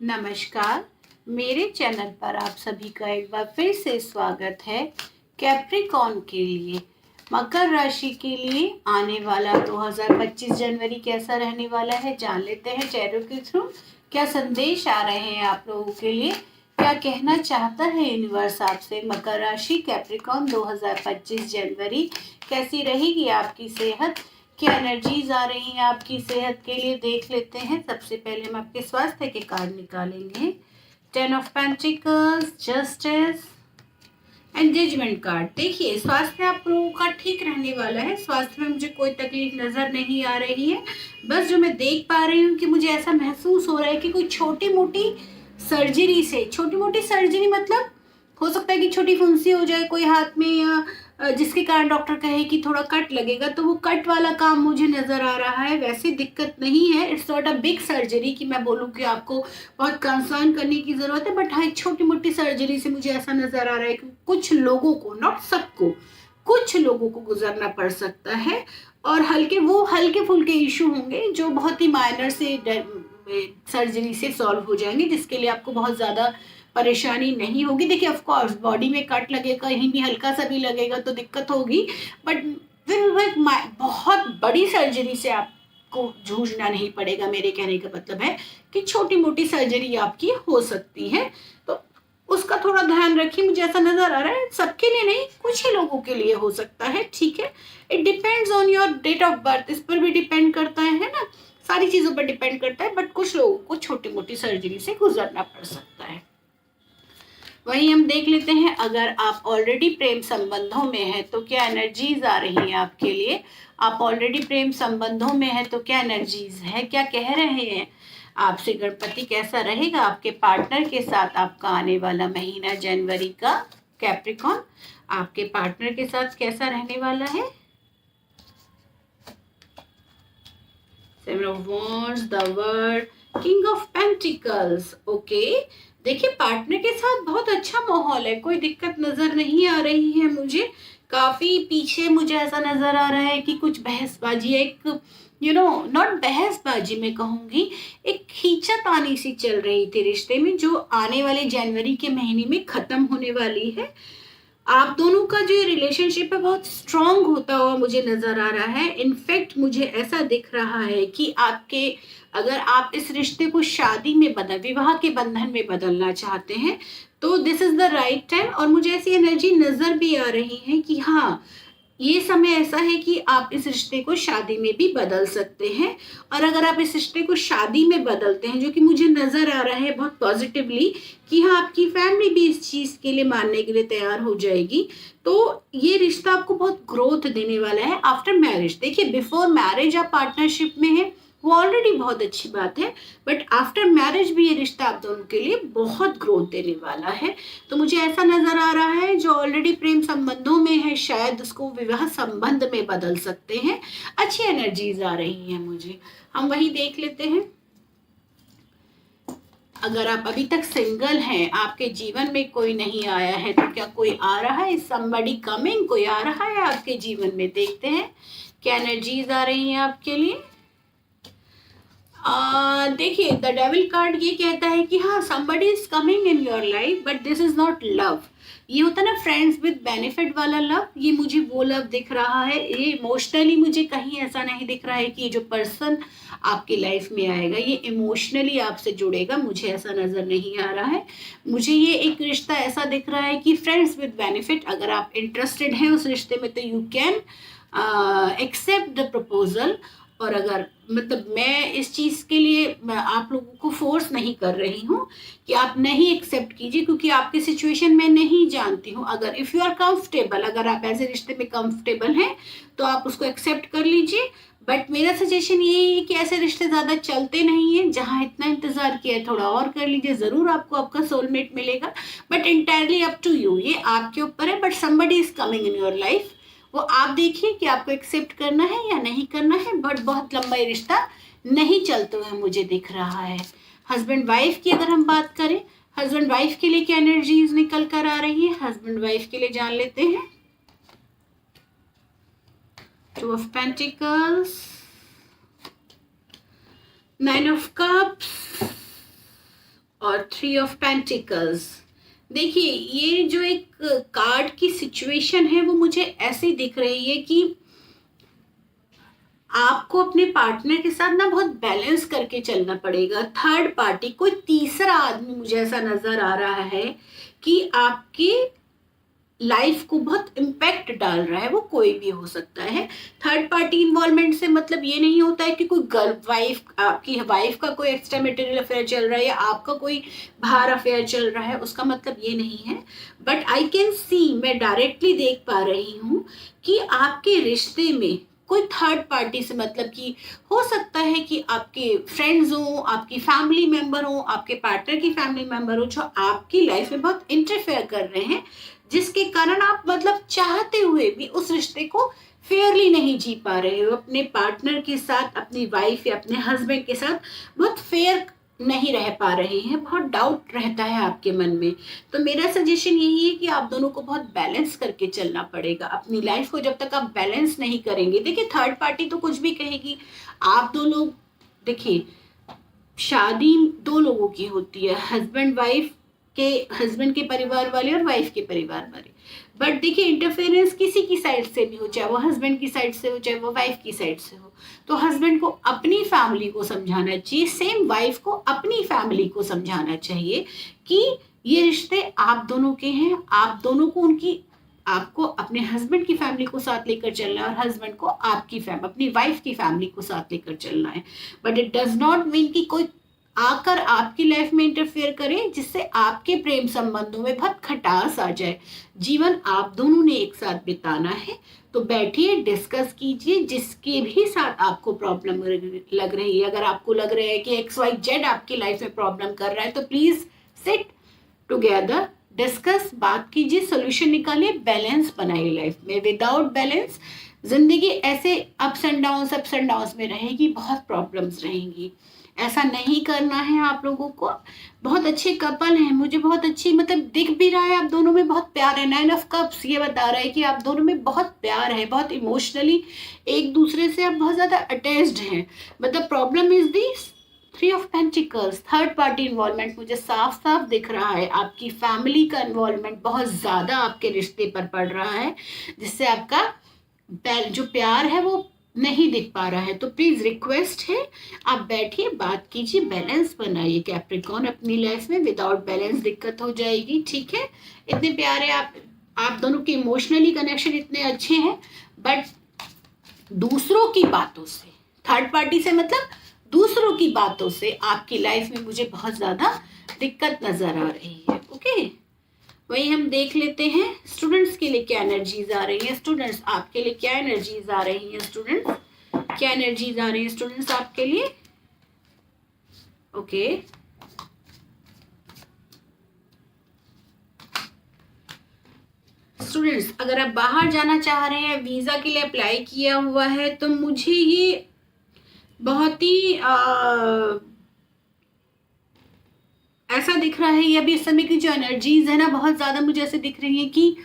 नमस्कार। मेरे चैनल पर आप सभी का एक बार फिर से स्वागत है। कैप्रिकॉर्न के लिए, मकर राशि के लिए आने वाला 2025 जनवरी कैसा रहने वाला है, जान लेते हैं चेहरों के थ्रू क्या संदेश आ रहे हैं आप लोगों के लिए। क्या कहना चाहता है यूनिवर्स आपसे। मकर राशि कैप्रिकॉर्न 2025 जनवरी कैसी रहेगी आपकी सेहत, क्या एनर्जीज आ रही हैं आपकी सेहत के लिए, देख लेते हैं। सबसे पहले हम आपके स्वास्थ्य के कार्ड निकालेंगे। 10 of pentacles, justice and judgement card. देखिए, स्वास्थ्य आप लोगों का ठीक रहने वाला है। स्वास्थ्य में मुझे कोई तकलीफ नजर नहीं आ रही है। बस जो मैं देख पा रही हूँ कि मुझे ऐसा महसूस हो रहा है कि कोई छोटी मोटी सर्जरी से, छोटी मोटी सर्जरी मतलब हो सकता है कि छोटी फुंसी हो जाए कोई हाथ में, या जिसके कारण डॉक्टर कहे कि थोड़ा कट लगेगा, तो वो कट वाला काम मुझे नजर आ रहा है। वैसे दिक्कत नहीं है, it's not a big surgery कि मैं बोलूँ कि आपको बहुत कंसर्न करने की जरूरत है। बट हाँ, एक छोटी मोटी सर्जरी से मुझे ऐसा नजर आ रहा है कि कुछ लोगों को, नॉट सबको, कुछ लोगों को गुजरना पड़ सकता है। और हल्के फुल्के इशू होंगे जो बहुत ही माइनर से सर्जरी से सॉल्व हो जाएंगे, जिसके लिए आपको बहुत ज्यादा परेशानी नहीं होगी। देखिए, ऑफ कोर्स बॉडी में कट लगेगा, कहीं भी हल्का सा भी लगेगा तो दिक्कत होगी, बट फिर वो एक बहुत बड़ी सर्जरी से आपको जूझना नहीं पड़ेगा। मेरे कहने का मतलब है कि छोटी मोटी सर्जरी आपकी हो सकती है, तो उसका थोड़ा ध्यान रखिए। मुझे ऐसा नजर आ रहा है सबके लिए नहीं, कुछ ही लोगों के लिए हो सकता है। ठीक है, it depends on your date of birth, इस पर भी डिपेंड करता है ना, सारी चीजों पर डिपेंड करता है। बट कुछ लोगों को छोटी मोटी सर्जरी से गुजरना पड़ सकता है। वहीं हम देख लेते हैं, अगर आप ऑलरेडी प्रेम संबंधों में हैं तो क्या एनर्जीज आ रही हैं आपके लिए। आप ऑलरेडी प्रेम संबंधों में हैं तो क्या एनर्जीज है, क्या कह रहे हैं आपसे गणपति, कैसा रहेगा आपके पार्टनर के साथ आपका आने वाला महीना जनवरी का। कैप्रिकॉर्न, आपके पार्टनर के साथ कैसा रहने वाला है। Seven of wands, the world, king of pentacles. Okay, देखिए पार्टनर के साथ बहुत अच्छा माहौल है, कोई दिक्कत नजर नहीं आ रही है मुझे। काफी पीछे मुझे ऐसा नजर आ रहा है कि कुछ बहसबाजी, एक नॉट बहसबाजी मैं कहूंगी, एक खींचातानी सी चल रही थी रिश्ते में, जो आने वाले जनवरी के महीने में खत्म होने वाली है। आप दोनों का जो रिलेशनशिप है बहुत स्ट्रांग होता हुआ मुझे नजर आ रहा है। इनफैक्ट मुझे ऐसा दिख रहा है कि अगर आप इस रिश्ते को शादी में विवाह के बंधन में बदलना चाहते हैं तो this is the right time. और मुझे ऐसी एनर्जी नजर भी आ रही है कि हाँ, ये समय ऐसा है कि आप इस रिश्ते को शादी में भी बदल सकते हैं। और अगर आप इस रिश्ते को शादी में बदलते हैं, जो कि मुझे नजर आ रहा है बहुत पॉजिटिवली, कि हाँ आपकी फैमिली भी इस चीज के लिए मानने के लिए तैयार हो जाएगी, तो ये रिश्ता आपको बहुत ग्रोथ देने वाला है आफ्टर मैरिज। देखिए, बिफोर मैरिज आप पार्टनरशिप में है, वो ऑलरेडी बहुत अच्छी बात है, बट आफ्टर मैरिज भी ये रिश्ता आप दोनों के लिए बहुत ग्रोथ देने वाला है। तो मुझे ऐसा नजर आ रहा है, जो ऑलरेडी प्रेम संबंधों में है शायद उसको विवाह संबंध में बदल सकते हैं। अच्छी एनर्जीज आ रही हैं मुझे। हम वही देख लेते हैं, अगर आप अभी तक सिंगल हैं, आपके जीवन में कोई नहीं आया है, तो क्या कोई आ रहा है। समबडी कमिंग, कोई आ रहा है आपके जीवन में। देखते हैं क्या एनर्जीज आ रही हैं आपके लिए। देखिए, द डेविल कार्ड ये कहता है कि हाँ, somebody is coming in your life but this is not love। ये होता है ना फ्रेंड्स विद बेनिफिट वाला लव, ये मुझे वो लव दिख रहा है। ये इमोशनली मुझे कहीं ऐसा नहीं दिख रहा है कि ये जो पर्सन आपकी लाइफ में आएगा ये इमोशनली आपसे जुड़ेगा, मुझे ऐसा नजर नहीं आ रहा है। मुझे ये एक रिश्ता ऐसा दिख रहा है कि फ्रेंड्स विद बेनिफिट, अगर आप इंटरेस्टेड हैं उस रिश्ते में तो you can accept the proposal. और अगर मतलब मैं इस चीज के लिए मैं आप लोगों को फोर्स नहीं कर रही हूँ कि आप नहीं एक्सेप्ट कीजिए, क्योंकि आपकी सिचुएशन मैं नहीं जानती हूँ। अगर इफ यू आर कंफर्टेबल, अगर आप ऐसे रिश्ते में कंफर्टेबल हैं तो आप उसको एक्सेप्ट कर लीजिए। बट मेरा सजेशन ये है कि ऐसे रिश्ते ज्यादा चलते नहीं है, जहां इतना इंतजार किया है थोड़ा और कर लीजिए, जरूर आपको आपका सोलमेट मिलेगा। But entirely up to you, ये आपके ऊपर है। But somebody is coming in your life, वो आप देखिए कि आपको एक्सेप्ट करना है या नहीं करना है। बट बहुत लंबा ये रिश्ता नहीं चलते हुए मुझे दिख रहा है। हस्बैंड वाइफ की अगर हम बात करें, हस्बैंड वाइफ के लिए क्या एनर्जीज निकल कर आ रही है, हस्बैंड वाइफ के लिए जान लेते हैं। Two of pentacles, nine of cups, और 3 ऑफ पेंटिकल्स। देखिए ये जो एक कार्ड की सिचुएशन है वो मुझे ऐसे दिख रही है कि आपको अपने पार्टनर के साथ ना बहुत बैलेंस करके चलना पड़ेगा। थर्ड पार्टी, कोई तीसरा आदमी मुझे ऐसा नजर आ रहा है कि आपकी लाइफ को बहुत इम्पैक्ट डाल रहा है, वो कोई भी हो सकता है। थर्ड पार्टी इन्वॉल्वमेंट से मतलब ये नहीं होता है कि कोई गर्ल वाइफ, आपकी वाइफ का कोई एक्स्ट्रा मेटेरियल अफेयर चल रहा है या आपका कोई बाहर अफेयर चल रहा है, उसका मतलब ये नहीं है। बट आई कैन सी, मैं डायरेक्टली देख पा रही हूँ कि आपके रिश्ते में कोई थर्ड पार्टी से मतलब कि हो सकता है कि आपके फ्रेंड्स हो, आपकी फैमिली मेंबर हो, आपके पार्टनर की फैमिली मेंबर हो, जो आपकी लाइफ में बहुत इंटरफेयर कर रहे हैं, जिसके कारण आप मतलब चाहते हुए भी उस रिश्ते को फेयरली नहीं जी पा रहे हो। अपने पार्टनर के साथ, अपनी वाइफ या अपने हस्बैंड के साथ बहुत फेयर नहीं रह पा रहे हैं, बहुत डाउट रहता है आपके मन में। तो मेरा सजेशन यही है कि आप दोनों को बहुत बैलेंस करके चलना पड़ेगा अपनी लाइफ को। जब तक आप बैलेंस नहीं करेंगे, देखिए थर्ड पार्टी तो कुछ भी कहेगी, आप दो लोग, देखिए शादी दो लोगों की होती है, हस्बैंड वाइफ के, हस्बैंड के परिवार वाले और वाइफ के परिवार वाले। बट देखिए इंटरफेरेंस किसी की साइड से भी हो, चाहे वो हस्बैंड की साइड से हो, चाहे वो वाइफ की साइड से हो, तो हस्बैंड को अपनी फैमिली को समझाना चाहिए, सेम वाइफ को अपनी फैमिली को समझाना चाहिए कि ये रिश्ते आप दोनों के हैं, आप दोनों को उनकी, आपको अपने हस्बैंड की फैमिली को साथ लेकर चलना है और हस्बैंड को आपकी अपनी वाइफ की फैमिली को साथ लेकर चलना है। But it does not mean कि कोई आकर आपकी लाइफ में इंटरफेयर करे जिससे आपके प्रेम संबंधों में बहुत खटास आ जाए। जीवन आप दोनों ने एक साथ बिताना है, तो बैठिए, डिस्कस कीजिए, जिसके भी साथ आपको प्रॉब्लम लग रही है। अगर आपको लग रहा है कि XYZ आपकी लाइफ में प्रॉब्लम कर रहा है, तो प्लीज सिट टुगेदर, डिस्कस, बात कीजिए, सोल्यूशन निकालिए, बैलेंस बनाइए लाइफ में। विदाउट बैलेंस जिंदगी ऐसे अप्स एंड डाउन्स में रहेगी, बहुत प्रॉब्लम्स रहेंगी। ऐसा नहीं करना है आप लोगों को। बहुत अच्छे कपल हैं, मुझे बहुत अच्छी मतलब दिख भी रहा है, आप दोनों में बहुत प्यार है। 9 ऑफ कप्स ये बता रहा है कि आप दोनों में बहुत प्यार है, बहुत इमोशनली एक दूसरे से आप बहुत ज्यादा अटैच्ड हैं। मतलब problem is this 3 of pentacles, third party involvement मुझे साफ साफ दिख रहा है। आपकी फैमिली का इन्वॉल्वमेंट बहुत ज्यादा आपके रिश्ते पर पड़ रहा है, जिससे आपका जो प्यार है वो नहीं दिख पा रहा है। तो प्लीज रिक्वेस्ट है, आप बैठिए, बात कीजिए, बैलेंस बनाइए कैप्रिकॉर्न अपनी लाइफ में। विदाउट बैलेंस दिक्कत हो जाएगी, ठीक है। इतने प्यारे आप दोनों के इमोशनली कनेक्शन इतने अच्छे हैं, बट दूसरों की बातों से, थर्ड पार्टी से मतलब दूसरों की बातों से आपकी लाइफ में मुझे बहुत ज्यादा दिक्कत नजर आ रही है। ओके, वही हम देख लेते हैं स्टूडेंट्स के लिए क्या एनर्जीज आ रही है। स्टूडेंट्स आपके लिए क्या एनर्जीज आ रही है, स्टूडेंट्स क्या एनर्जीज आ रही है स्टूडेंट्स आपके लिए। ओके, स्टूडेंट्स अगर आप बाहर जाना चाह रहे हैं, वीजा के लिए अप्लाई किया हुआ है, तो मुझे ये बहुत ही ऐसा दिख रहा है, ये अभी इस समय की जो एनर्जीज है ना, बहुत ज्यादा मुझे ऐसे दिख रही है कि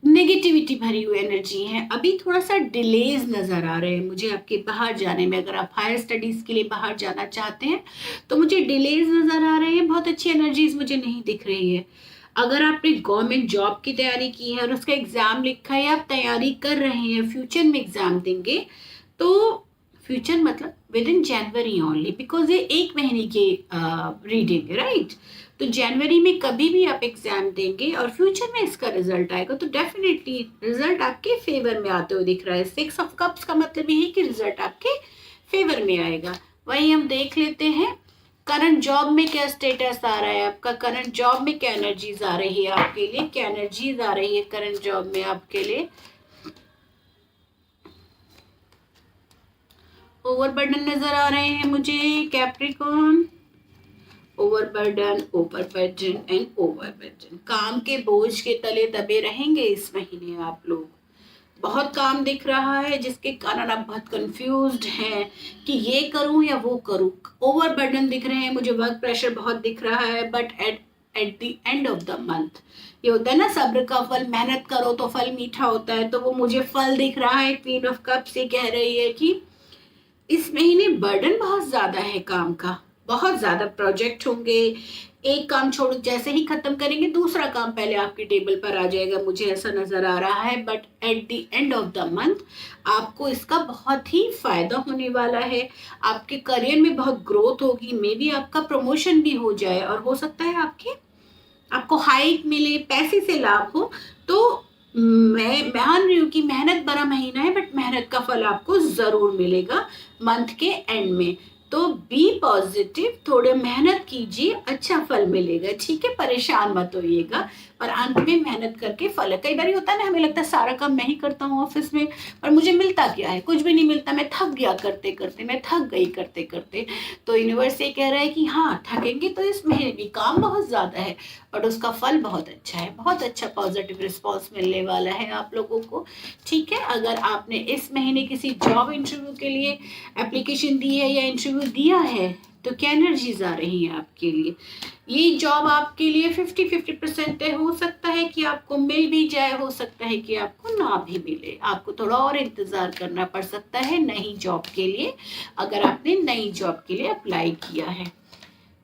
नेगेटिविटी भरी हुई एनर्जी है। अभी थोड़ा सा डिलेज नजर आ रहे हैं मुझे आपके बाहर जाने में। अगर आप हायर स्टडीज के लिए बाहर जाना चाहते हैं तो मुझे डिलेज नजर आ रहे हैं, बहुत अच्छी एनर्जीज मुझे नहीं दिख रही है। अगर आपने गवर्नमेंट जॉब की तैयारी की है और उसका एग्जाम लिखा है, आप तैयारी कर रहे हैं, फ्यूचर में एग्जाम देंगे, तो फ्यूचर मतलब with in January only, because ये 1 महीने की रीडिंग है, राइट। तो जनवरी में कभी भी आप एग्जाम देंगे और फ्यूचर में इसका रिजल्ट आएगा, तो डेफिनेटली रिजल्ट आपके फेवर में आते हुए दिख रहा है। 6 ऑफ कप्स का मतलब ये है कि रिजल्ट आपके फेवर में आएगा। वही हम देख लेते हैं करंट जॉब में क्या स्टेटस आ रहा है आपका, करंट जॉब में क्या एनर्जीज आ रही है आपके लिए, क्या एनर्जीज आ रही है करंट जॉब में आपके लिए। ओवरबर्डन नजर आ रहे हैं मुझे कैप्रिकॉर्न, ओवरबर्डन एंड ओवरबर्डन। काम के बोझ के तले दबे रहेंगे इस महीने आप लोग। बहुत काम दिख रहा है जिसके कारण आप बहुत कंफ्यूज्ड हैं कि ये करूं या वो करूं। ओवरबर्डन दिख रहे हैं मुझे, वर्क प्रेशर बहुत दिख रहा है, but at the end of the month ये होता है ना, सब्र का फल, मेहनत करो तो फल मीठा होता है, तो वो मुझे फल दिख रहा है। क्वीन ऑफ कप्स ये कह रही है कि इस महीने बर्डन बहुत ज्यादा है काम का, बहुत ज़्यादा प्रोजेक्ट होंगे, एक काम छोड़ जैसे ही खत्म करेंगे दूसरा काम पहले आपके टेबल पर आ जाएगा, मुझे ऐसा नज़र आ रहा है। But at the end of the month आपको इसका बहुत ही फायदा होने वाला है, आपके करियर में बहुत ग्रोथ होगी, मे बी आपका प्रमोशन भी हो जाए और हो सकता है आपको हाइक मिले, पैसे से लाभ हो। तो मैं मान रही हूँ कि मेहनत भरा महीना है, बट मेहनत का फल आपको जरूर मिलेगा मंथ के एंड में। तो बी पॉजिटिव, थोड़े मेहनत कीजिए, अच्छा फल मिलेगा, ठीक है, परेशान मत होइएगा। पर अंत में मेहनत करके फल है। कई बार होता है ना, हमें लगता है सारा काम मैं ही करता हूँ ऑफिस में, पर मुझे मिलता क्या है, कुछ भी नहीं मिलता, मैं थक गया करते करते, मैं थक गई करते करते। तो यूनिवर्स ये कह रहा है कि हाँ, थकेंगे तो इस महीने भी काम बहुत ज्यादा है, बट उसका फल बहुत अच्छा है, बहुत अच्छा पॉजिटिव रिस्पॉन्स मिलने वाला है आप लोगों को, ठीक है। अगर आपने इस महीने किसी जॉब इंटरव्यू के लिए एप्लीकेशन दी है या इंटरव्यू दिया है, तो क्या एनर्जीज आ रही है आपके लिए। ये जॉब आपके लिए 50-50% है, हो सकता है कि आपको मिल भी जाए, हो सकता है कि आपको ना भी मिले, आपको थोड़ा और इंतजार करना पड़ सकता है नई जॉब के लिए, अगर आपने नई जॉब के लिए अप्लाई किया है।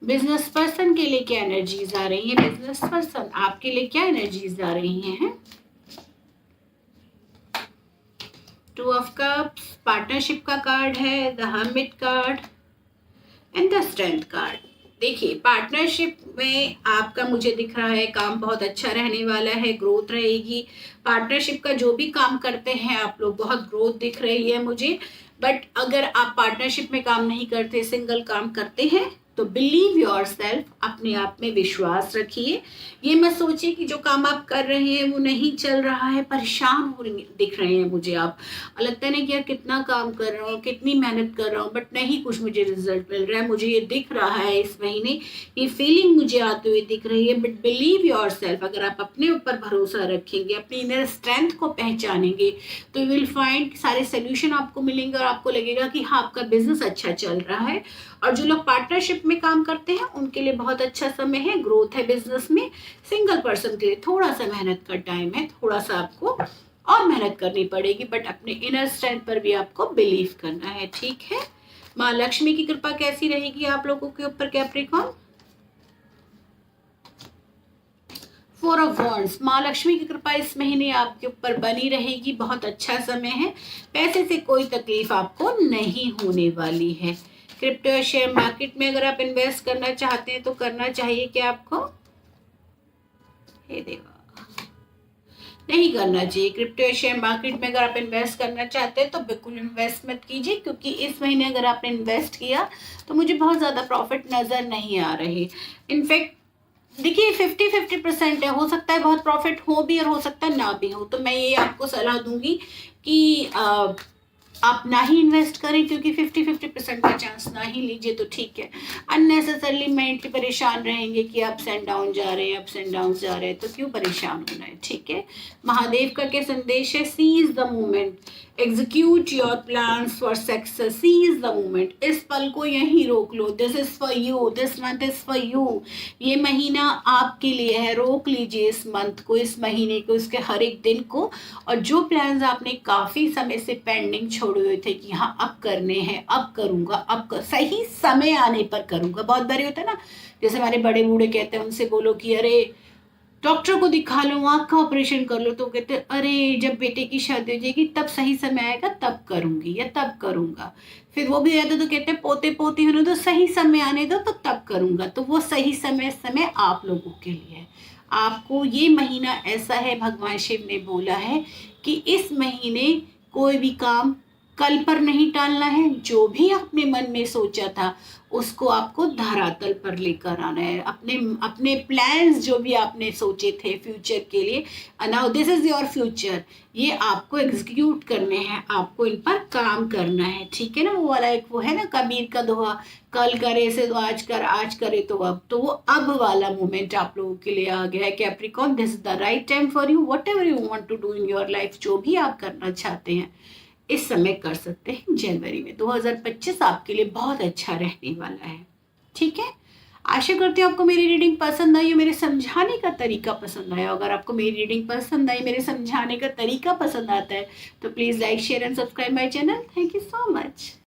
बिजनेस पर्सन के लिए क्या एनर्जीज आ रही है, बिजनेस पर्सन आपके लिए क्या एनर्जीज आ रही हैं। टू ऑफ कप्स पार्टनरशिप का कार्ड है, the hermit card and the strength card. देखिए, पार्टनरशिप में आपका मुझे दिख रहा है काम बहुत अच्छा रहने वाला है, ग्रोथ रहेगी। पार्टनरशिप का जो भी काम करते हैं आप लोग, बहुत ग्रोथ दिख रही है मुझे। बट अगर आप पार्टनरशिप में काम नहीं करते, सिंगल काम करते हैं, तो बिलीव योर सेल्फ, अपने आप में विश्वास रखिए। ये मत सोचिए कि जो काम आप कर रहे हैं वो नहीं चल रहा है, परेशान हो दिख रहे हैं मुझे आप, लगता है ना कि यार कितना काम कर रहा हूँ, कितनी मेहनत कर रहा हूँ, बट नहीं कुछ मुझे रिजल्ट मिल रहा है, मुझे ये दिख रहा है इस महीने, ये फीलिंग मुझे आते हुए दिख रही है। बट बिलीव योर सेल्फ, अगर आप अपने ऊपर भरोसा रखेंगे, अपनी इनर स्ट्रेंथ को पहचानेंगे, तो यू विल फाइंड सारे सोल्यूशन आपको मिलेंगे और आपको लगेगा कि हाँ, आपका बिजनेस अच्छा चल रहा है। और जो लोग पार्टनरशिप में काम करते हैं उनके लिए बहुत अच्छा समय है, ग्रोथ है बिजनेस में। सिंगल पर्सन के लिए थोड़ा सा मेहनत का टाइम है, थोड़ा सा आपको और मेहनत करनी पड़ेगी, बट अपने इनर स्ट्रेंथ पर भी आपको बिलीव करना है, ठीक है। माँ लक्ष्मी की कृपा कैसी रहेगी आप लोगों के ऊपर कैप्रिकॉर्न। 4 ऑफ वॉन्ड्स, माँ लक्ष्मी की कृपा इस महीने आपके ऊपर बनी रहेगी, बहुत अच्छा समय है, पैसे से कोई तकलीफ आपको नहीं होने वाली है। क्रिप्टो शेयर मार्केट में अगर आप इन्वेस्ट करना चाहते हैं तो करना चाहिए क्या आपको, हे देवा, नहीं करना चाहिए। क्रिप्टो शेयर मार्केट में अगर आप इन्वेस्ट करना चाहते हैं तो बिल्कुल इन्वेस्ट मत कीजिए, क्योंकि इस महीने अगर आपने इन्वेस्ट किया तो मुझे बहुत ज़्यादा प्रॉफिट नज़र नहीं आ रहे। इनफैक्ट देखिए 50-50% है, हो सकता है बहुत प्रॉफिट हो भी और हो सकता है ना भी हो। तो मैं ये आपको सलाह दूंगी कि आप ना ही इन्वेस्ट करें, क्योंकि 50-50% का चांस ना ही लीजिए तो ठीक है। अननेसेसरली मेंटली परेशान रहेंगे कि अप्स एंड डाउन जा रहे हैं, अप्स एंड डाउन जा रहे हैं, तो क्यों परेशान होना है, ठीक है। महादेव का क्या संदेश है, seize the moment, execute your plans for success, seize the moment, इस पल को यहीं रोक लो, this is for you, this month is for you, ये महीना आपके लिए है, रोक लीजिए इस मंथ को, इस महीने को, इसके हर एक दिन को। और जो प्लान्स आपने काफी समय से पेंडिंग छोड़े हुए थे कि हाँ अब करने हैं, अब करूंगा, सही समय आने पर करूंगा। बहुत बारी होता है ना, जैसे हमारे बड़े बूढ़े कहते हैं, उनसे बोलो कि अरे डॉक्टर को दिखा लो, आँख का ऑपरेशन कर लो, तो कहते हैं अरे जब बेटे की शादी हो जाएगी तब सही समय आएगा तब करूंगी या तब करूंगा। फिर वो भी रहता तो कहते हैं पोते पोती होने दो, सही समय आने दो तो तब करूंगा। तो वो सही समय आप लोगों के लिए है। आपको ये महीना ऐसा है, भगवान शिव ने बोला है कि इस महीने कोई भी काम कल पर नहीं टालना है, जो भी आपने मन में सोचा था उसको आपको धरातल पर लेकर आना है। अपने अपने प्लान्स जो भी आपने सोचे थे फ्यूचर के लिए, now this is your future, ये आपको एग्जीक्यूट करने हैं, आपको इन पर काम करना है, ठीक है ना। वो वाला एक वो है ना कबीर का दोहा, कल करे से तो आज कर, आज करे तो अब, तो वो अब वाला मोमेंट आप लोगों के लिए आ गया है Capricorn. This is the right time for you, whatever you want to do in your life, जो भी आप करना चाहते हैं इस समय कर सकते हैं। जनवरी में 2025 आपके लिए बहुत अच्छा रहने वाला है, ठीक है। आशा करती हूँ आपको मेरी रीडिंग पसंद आई, मेरे समझाने का तरीका पसंद आया। अगर आपको मेरी रीडिंग पसंद आई, मेरे समझाने का तरीका पसंद आता है, तो please like share and subscribe my channel. Thank you so much.